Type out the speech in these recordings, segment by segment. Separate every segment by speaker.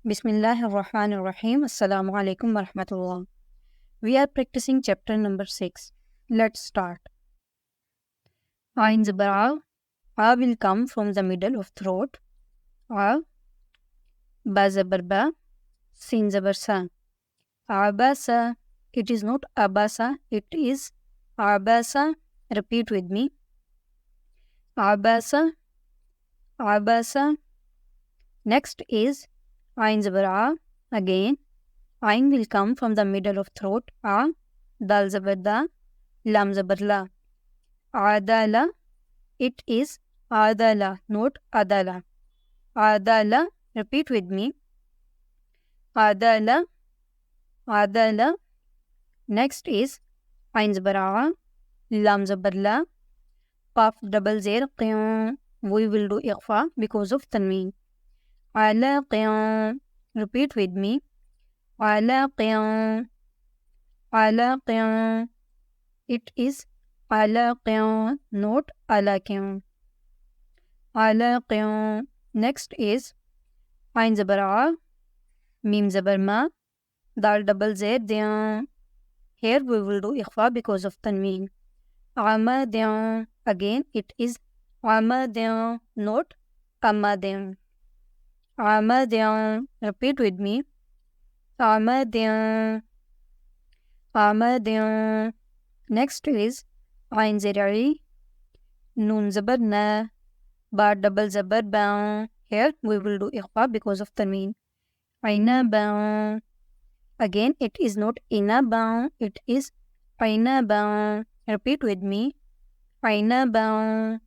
Speaker 1: Bismillahirrahmanirrahim. Assalamu-alaikum wa rahmatullah. We are practicing chapter number 6. Let's start. Ain zabar A will come from the middle of throat. A. Ba zabar ba. Sin zabar sa. Abasa. It is not abasa. It is abasa. Repeat with me. Abasa. Abasa. Next is Ain zabar A. Again, Ain will come from the middle of throat. A. Dal zabar da. Lam zabar la. Adala. It is adala, not adala. Adala. Repeat with me. Adala. Adala. Next is Ain zabar A. Lam zabar la. Qaf double zer qiyan. We will do ikhfa because of tanween. Ala qiyan. Repeat with me. Ala qiyan. Ala qiyan. It is ala qiyan, not ala qiyan. Ala qiyan. Next is Ain zabar A. Mim zabar ma. Dal double zer diyan. Here we will do ikhfa because of tanween. Amadiyan. Again it is amadiyan, not amadiyan. Amadiyan. Repeat with me. Amadiyan. Amadiyan. Next is Ain zari. Nun zabar na. Ba double zabar ba. Here we will do ikhfa because of tanween. Aina ba. Again it is not ina ba. It is aina ba. Repeat with me. Aina ba.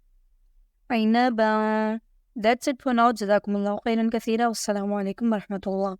Speaker 1: Aina ba. That's it for now. Jazakumullahu khairan kathira. Wassalamu alaikum wa rahmatullah.